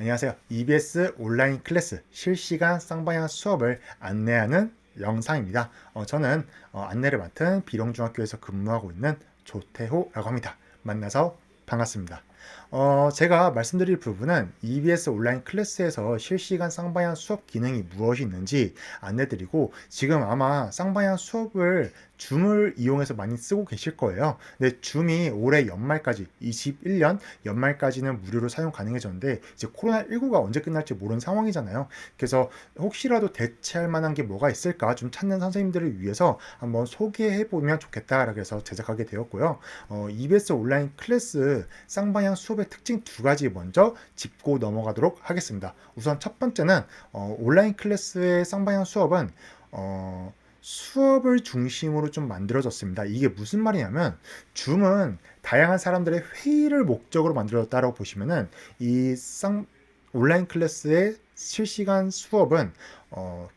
안녕하세요. EBS 온라인 클래스 실시간 쌍방향 수업을 안내하는 영상입니다. 저는 안내를 맡은 비룡중학교에서 근무하고 있는 조태호라고 합니다. 만나서 반갑습니다. 제가 말씀드릴 부분은 EBS 온라인 클래스에서 실시간 쌍방향 수업 기능이 무엇이 있는지 안내드리고, 지금 아마 쌍방향 수업을 줌을 이용해서 많이 쓰고 계실 거예요. 근데 줌이 올해 연말까지 21년 연말까지는 무료로 사용 가능해졌는데, 이제 코로나19가 언제 끝날지 모르는 상황이잖아요. 그래서 혹시라도 대체할 만한 게 뭐가 있을까 좀 찾는 선생님들을 위해서 한번 소개해 보면 좋겠다라고 해서 제작하게 되었고요. EBS 온라인 클래스 쌍방향 수업의 특징 두 가지 먼저 짚고 넘어가도록 하겠습니다. 우선 첫 번째는 온라인 클래스의 쌍방향 수업은 수업을 중심으로 좀 만들어졌습니다. 이게 무슨 말이냐면, 줌은 다양한 사람들의 회의를 목적으로 만들어졌다라고 보시면은, 온라인 클래스의 실시간 수업은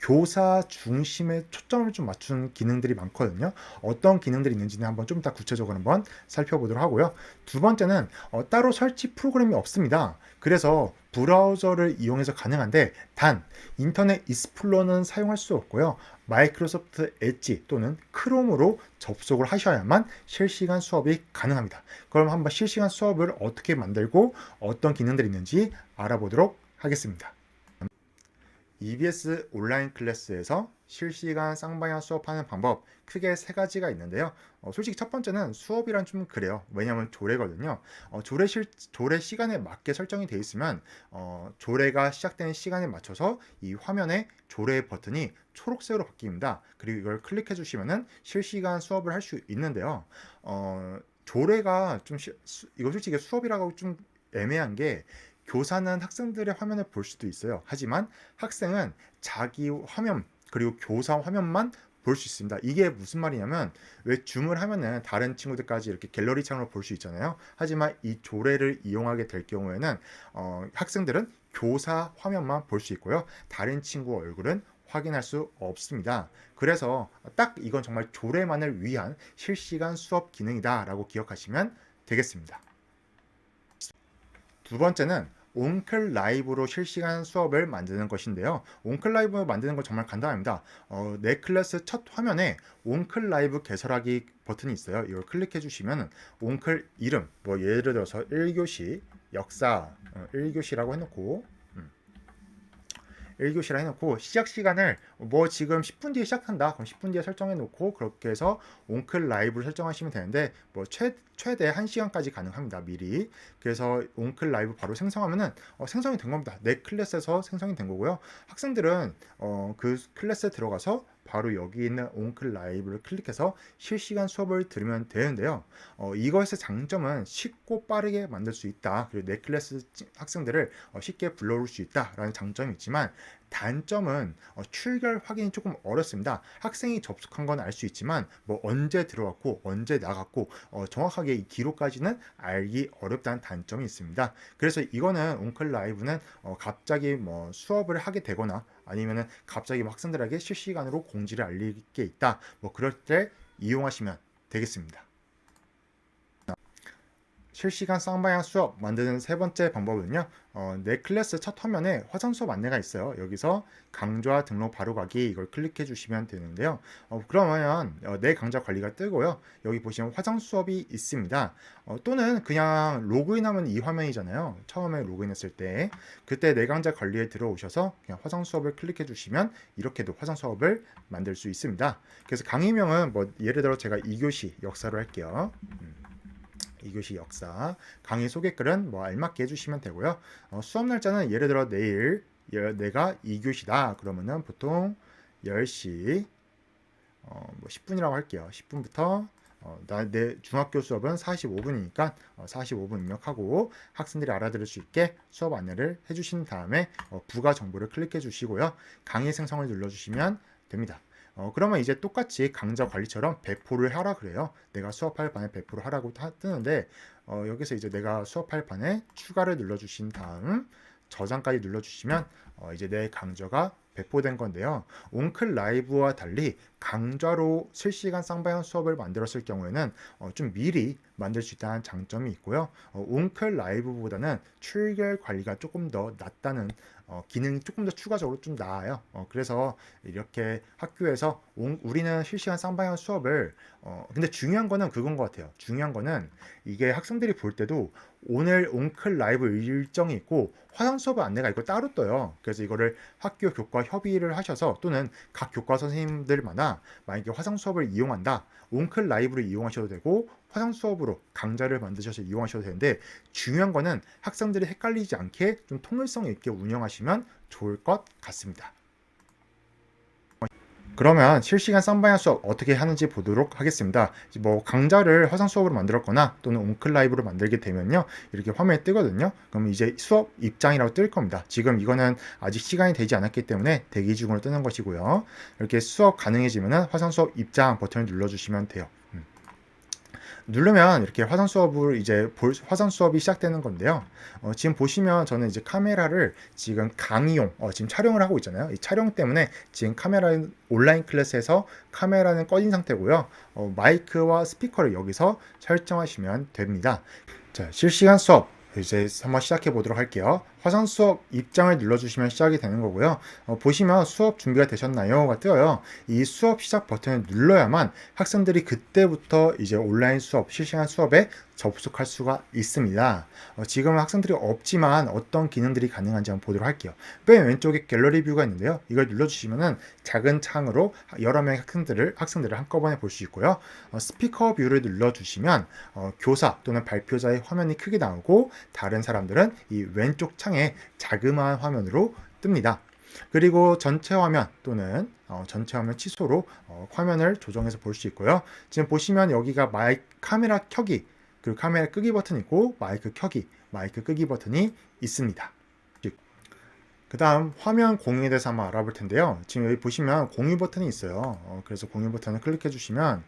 교사 중심의 초점을 좀 맞춘 기능들이 많거든요. 어떤 기능들이 있는지는 한번 좀 이따 구체적으로 한번 살펴보도록 하고요. 두 번째는 따로 설치 프로그램이 없습니다. 그래서 브라우저를 이용해서 가능한데, 단 인터넷 익스플로러는 사용할 수 없고요. 마이크로소프트 엣지 또는 크롬으로 접속을 하셔야만 실시간 수업이 가능합니다. 그럼 한번 실시간 수업을 어떻게 만들고 어떤 기능들이 있는지 알아보도록 하겠습니다. EBS 온라인 클래스에서 실시간 쌍방향 수업하는 방법 크게 세 가지가 있는데요. 솔직히 첫 번째는 수업이란 좀 그래요. 왜냐하면 조례거든요. 조례 시간에 맞게 설정이 되어 있으면 조례가 시작되는 시간에 맞춰서 이 화면에 조례 버튼이 초록색으로 바뀝니다. 그리고 이걸 클릭해 주시면은 실시간 수업을 할 수 있는데요. 조례가 이거 솔직히 수업이라고 좀 애매한 게, 교사는 학생들의 화면을 볼 수도 있어요. 하지만 학생은 자기 화면 그리고 교사 화면만 볼 수 있습니다. 이게 무슨 말이냐면, 왜 줌을 하면은 다른 친구들까지 이렇게 갤러리 창으로 볼 수 있잖아요. 하지만 이 조례를 이용하게 될 경우에는 학생들은 교사 화면만 볼 수 있고요. 다른 친구 얼굴은 확인할 수 없습니다. 그래서 딱 이건 정말 조례만을 위한 실시간 수업 기능이다라고 기억하시면 되겠습니다. 두 번째는 온클 라이브로 실시간 수업을 만드는 것인데요. 온클 라이브 만드는 건 정말 간단합니다. 내 클래스 첫 화면에 온클 라이브 개설하기 버튼이 있어요. 이걸 클릭해 주시면 온클 이름, 뭐 예를 들어서 1교시 역사 1교시라고 해놓고 1교시라 해놓고, 시작 시간을 뭐 지금 10분 뒤에 시작한다 그럼 10분 뒤에 설정해 놓고, 그렇게 해서 온클 라이브를 설정하시면 되는데, 뭐 최대 1시간까지 가능합니다, 미리. 그래서 온클 라이브 바로 생성하면은 생성이 된 겁니다. 내 클래스에서 생성이 된 거고요. 학생들은 그 클래스에 들어가서 바로 여기 있는 온클 라이브를 클릭해서 실시간 수업을 들으면 되는데요. 이것의 장점은 쉽고 빠르게 만들 수 있다. 그리고 내 클래스 학생들을 쉽게 불러올 수 있다라는 장점이 있지만, 단점은 출결 확인이 조금 어렵습니다. 학생이 접속한 건 알 수 있지만 뭐 언제 들어왔고 언제 나갔고 정확하게 이 기록까지는 알기 어렵다는 단점이 있습니다. 그래서 이거는 온클 라이브는 갑자기 뭐 수업을 하게 되거나 아니면은 갑자기 뭐 학생들에게 실시간으로 공지를 알릴 게 있다, 뭐 그럴 때 이용하시면 되겠습니다. 실시간 쌍방향 수업 만드는 세 번째 방법은요. 내 클래스 첫 화면에 화상 수업 안내가 있어요. 여기서 강좌 등록 바로 가기, 이걸 클릭해 주시면 되는데요. 그러면 내 강좌 관리가 뜨고요. 여기 보시면 화상 수업이 있습니다. 또는 그냥 로그인하면 이 화면이잖아요. 처음에 로그인했을 때. 그때 내 강좌 관리에 들어오셔서 그냥 화상 수업을 클릭해 주시면 이렇게도 화상 수업을 만들 수 있습니다. 그래서 강의명은 뭐 예를 들어 제가 2교시 역사로 할게요. 2교시 역사, 강의 소개글은 뭐 알맞게 해주시면 되고요. 수업 날짜는 예를 들어 내일 내가 2교시다 그러면은 보통 10시 뭐 10분이라고 할게요. 10분부터 내 중학교 수업은 45분이니까 45분 입력하고, 학생들이 알아들을 수 있게 수업 안내를 해주신 다음에 부가 정보를 클릭해 주시고요. 강의 생성을 눌러주시면 됩니다. 그러면 이제 똑같이 강좌 관리처럼 배포를 하라 그래요. 내가 수업할 반에 배포를 하라고 뜨는데, 여기서 이제 내가 수업할 반에 추가를 눌러주신 다음 저장까지 눌러주시면 이제 내 강좌가 배포된 건데요. 온클 라이브와 달리 강좌로 실시간 쌍방향 수업을 만들었을 경우에는 좀 미리 만들 수 있다는 장점이 있고요. 온클 라이브보다는 출결 관리가 조금 더 낫다는 기능이 조금 더 추가적으로 좀 나아요. 그래서 이렇게 학교에서 우리는 실시간 쌍방향 수업을 근데 중요한 거는 그건 것 같아요. 중요한 거는 이게 학생들이 볼 때도 오늘 온클 라이브 일정이 있고 화상 수업 안내가 있고 따로 떠요. 그래서 이거를 학교 교과 협의를 하셔서 또는 각 교과 선생님들마다 만약에 화상 수업을 이용한다. 온클 라이브를 이용하셔도 되고 화상 수업으로 강좌를 만드셔서 이용하셔도 되는데 중요한 거는 학생들이 헷갈리지 않게 좀 통일성 있게 운영하시면 좋을 것 같습니다. 그러면 실시간 쌍방향 수업 어떻게 하는지 보도록 하겠습니다. 뭐 강좌를 화상 수업으로 만들었거나 또는 온클 라이브로 만들게 되면요. 이렇게 화면이 뜨거든요. 그럼 이제 수업 입장이라고 뜰 겁니다. 지금 이거는 아직 시간이 되지 않았기 때문에 대기 중으로 뜨는 것이고요. 이렇게 수업 가능해지면 화상 수업 입장 버튼을 눌러주시면 돼요. 누르면 이렇게 화상 수업이 시작되는 건데요. 지금 보시면 저는 이제 카메라를 지금 강의용 지금 촬영을 하고 있잖아요. 이 촬영 때문에 지금 카메라는 온라인 클래스에서 카메라는 꺼진 상태고요. 마이크와 스피커를 여기서 설정하시면 됩니다. 자, 실시간 수업 이제 한번 시작해 보도록 할게요. 화상 수업 입장을 눌러주시면 시작이 되는 거고요. 보시면 수업 준비가 되셨나요?가 뜨어요. 이 수업 시작 버튼을 눌러야만 학생들이 그때부터 이제 온라인 수업, 실시간 수업에 접속할 수가 있습니다. 지금은 학생들이 없지만 어떤 기능들이 가능한지 한번 보도록 할게요. 맨 왼쪽에 갤러리 뷰가 있는데요. 이걸 눌러주시면은 작은 창으로 여러 명의 학생들을 한꺼번에 볼 수 있고요. 스피커 뷰를 눌러주시면 교사 또는 발표자의 화면이 크게 나오고 다른 사람들은 이 왼쪽 창에 자그마한 화면으로 뜹니다. 그리고 전체 화면 또는 전체 화면 취소로 화면을 조정해서 볼 수 있고요. 지금 보시면 여기가 카메라 켜기 그리고 카메라 끄기 버튼이 있고 마이크 켜기, 마이크 끄기 버튼이 있습니다. 그 다음 화면 공유에 대해서 한번 알아볼 텐데요. 지금 여기 보시면 공유 버튼이 있어요. 그래서 공유 버튼을 클릭해 주시면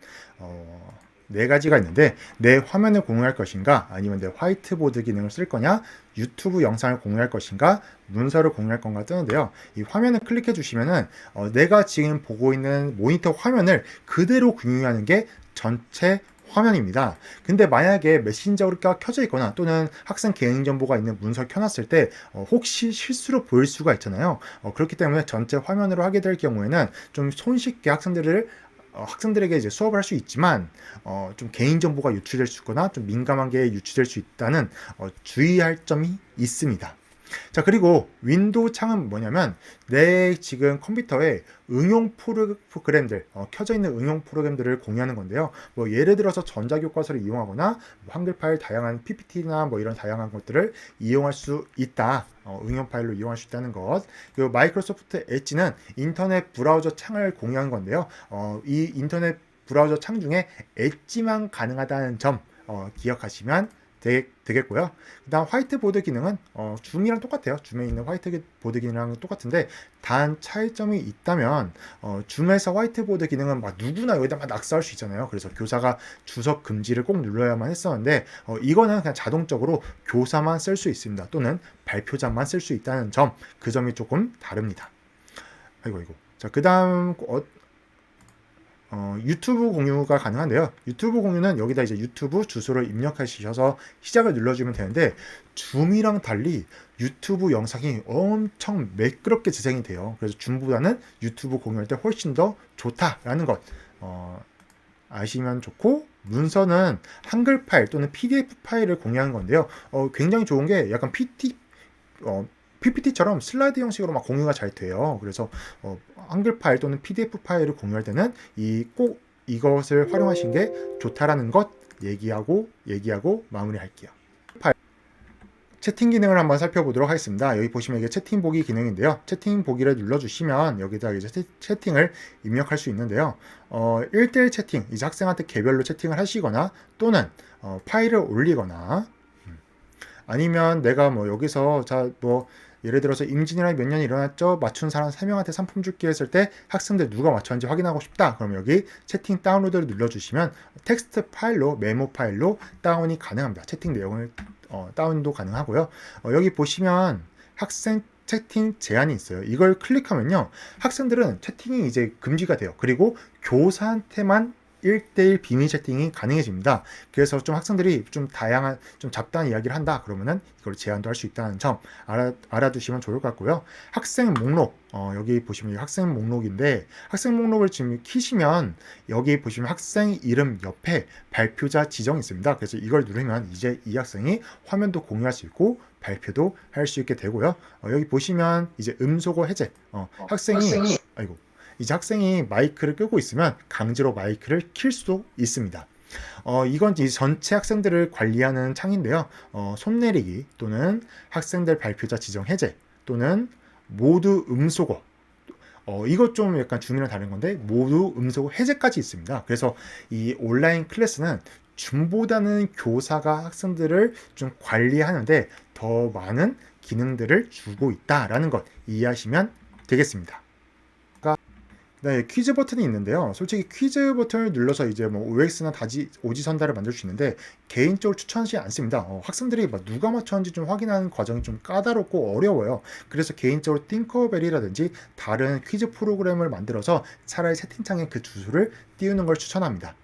네 가지가 있는데 내 화면을 공유할 것인가 아니면 내 화이트보드 기능을 쓸 거냐 유튜브 영상을 공유할 것인가 문서를 공유할 건가 뜨는데요. 이 화면을 클릭해 주시면은 내가 지금 보고 있는 모니터 화면을 그대로 공유하는 게 전체 화면입니다. 근데 만약에 메신저가 켜져 있거나 또는 학생 개인정보가 있는 문서를 켜놨을 때 혹시 실수로 보일 수가 있잖아요. 그렇기 때문에 전체 화면으로 하게 될 경우에는 좀 손쉽게 학생들에게 이제 수업을 할 수 있지만 좀 개인정보가 유출될 수 있거나 좀 민감한 게 유출될 수 있다는 주의할 점이 있습니다. 자, 그리고 윈도우 창은 뭐냐면 내 지금 컴퓨터에 응용 프로그램들 켜져 있는 응용 프로그램들을 공유하는 건데요. 뭐 예를 들어서 전자교과서를 이용하거나 뭐 한글 파일 다양한 PPT나 뭐 이런 다양한 것들을 이용할 수 있다. 응용 파일로 이용할 수 있다는 것. 그리고 마이크로소프트 엣지는 인터넷 브라우저 창을 공유한 건데요. 이 인터넷 브라우저 창 중에 엣지만 가능하다는 점 기억하시면 되겠고요. 그 다음 화이트보드 기능은 줌이랑 똑같아요. 줌에 있는 화이트보드 기능이랑 똑같은데 단 차이점이 있다면 줌에서 화이트보드 기능은 막 누구나 여기다 막 낙서할 수 있잖아요. 그래서 교사가 주석 금지를 꼭 눌러야만 했었는데 이거는 그냥 자동적으로 교사만 쓸 수 있습니다. 또는 발표자만 쓸 수 있다는 점, 그 점이 조금 다릅니다. 아이고. 자, 그 다음 유튜브 공유가 가능한데요. 유튜브 공유는 여기다 이제 유튜브 주소를 입력하셔서 시작을 눌러주면 되는데 줌이랑 달리 유튜브 영상이 엄청 매끄럽게 재생이 돼요. 그래서 줌보다는 유튜브 공유할 때 훨씬 더 좋다라는 것 아시면 좋고 문서는 한글 파일 또는 PDF 파일을 공유하는 건데요. 굉장히 좋은 게 약간 PPT처럼 슬라이드 형식으로 막 공유가 잘 돼요. 그래서 한글 파일 또는 PDF 파일을 공유할 때는 꼭 이것을 활용하신 게 좋다라는 것 얘기하고 마무리할게요. 채팅 기능을 한번 살펴보도록 하겠습니다. 여기 보시면 이게 채팅 보기 기능인데요. 채팅 보기를 눌러주시면 여기다 이제 채팅을 입력할 수 있는데요. 1대1 채팅, 이제 학생한테 개별로 채팅을 하시거나 또는 파일을 올리거나 아니면 내가 뭐 여기서 예를 들어서 임진왜란이 몇 년이 일어났죠? 맞춘 사람 3명한테 상품 줄게 했을 때 학생들 누가 맞췄는지 확인하고 싶다. 그럼 여기 채팅 다운로드를 눌러주시면 텍스트 파일로 메모 파일로 다운이 가능합니다. 채팅 내용을 다운도 가능하고요. 여기 보시면 학생 채팅 제한이 있어요. 이걸 클릭하면요, 학생들은 채팅이 이제 금지가 돼요. 그리고 교사한테만 1대1 비밀 채팅이 가능해집니다. 그래서 좀 학생들이 좀 다양한, 좀 잡다한 이야기를 한다 그러면은 이걸 제한도 할 수 있다는 점 알아두시면 좋을 것 같고요. 학생 목록, 여기 보시면 학생 목록인데, 학생 목록을 지금 키시면 여기 보시면 학생 이름 옆에 발표자 지정이 있습니다. 그래서 이걸 누르면 이제 이 학생이 화면도 공유할 수 있고 발표도 할 수 있게 되고요. 여기 보시면 이제 음소거 해제, 학생이 아이고 이제 학생이 마이크를 끄고 있으면 강제로 마이크를 킬 수도 있습니다. 이건 이제 전체 학생들을 관리하는 창인데요. 손 내리기 또는 학생들 발표자 지정 해제 또는 모두 음소거, 이것 좀 약간 중이랑 다른 건데 모두 음소거 해제까지 있습니다. 그래서 이 온라인 클래스는 줌보다는 교사가 학생들을 좀 관리하는데 더 많은 기능들을 주고 있다라는 것 이해하시면 되겠습니다. 네, 퀴즈 버튼이 있는데요. 솔직히 퀴즈 버튼을 눌러서 이제 뭐 OX나 오지선다를 만들 수 있는데 개인적으로 추천하지 않습니다. 학생들이 막 누가 맞췄는지 좀 확인하는 과정이 좀 까다롭고 어려워요. 그래서 개인적으로 띵커벨이라든지 다른 퀴즈 프로그램을 만들어서 차라리 채팅창에 그 주소를 띄우는 걸 추천합니다.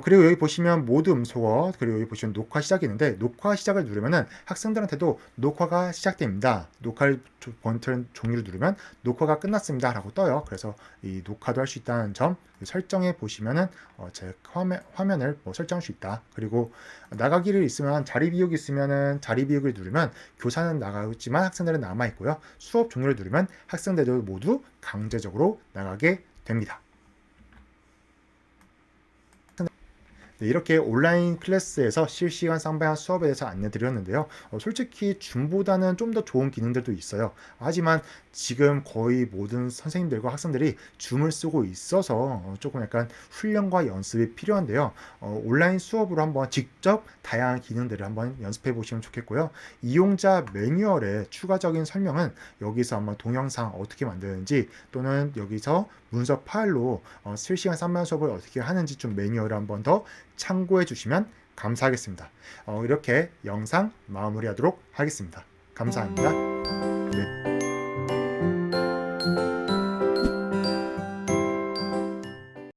그리고 여기 보시면 모드 음소거, 그리고 여기 보시면 녹화 시작이 있는데 녹화 시작을 누르면은 학생들한테도 녹화가 시작됩니다. 녹화를 버튼 종이를 누르면 녹화가 끝났습니다 라고 떠요. 그래서 이 녹화도 할 수 있다는 점 설정해 보시면은 제 화면을 뭐 설정할 수 있다. 그리고 나가기를 있으면 자리 비우기 있으면은 자리 비우기를 누르면 교사는 나가지만 학생들은 남아 있고요. 수업 종료를 누르면 학생들도 모두 강제적으로 나가게 됩니다. 네, 이렇게 온라인 클래스에서 실시간 쌍방향 수업에 대해서 안내드렸는데요. 솔직히 줌보다는 좀 더 좋은 기능들도 있어요. 하지만 지금 거의 모든 선생님들과 학생들이 줌을 쓰고 있어서 조금 약간 훈련과 연습이 필요한데요. 온라인 수업으로 한번 직접 다양한 기능들을 한번 연습해 보시면 좋겠고요. 이용자 매뉴얼의 추가적인 설명은 여기서 한번 동영상 어떻게 만드는지 또는 여기서 문서 파일로 실시간 쌍방향 수업을 어떻게 하는지 좀 매뉴얼을 한번 더 참고해 주시면 감사하겠습니다. 이렇게 영상 마무리하도록 하겠습니다. 감사합니다. 네.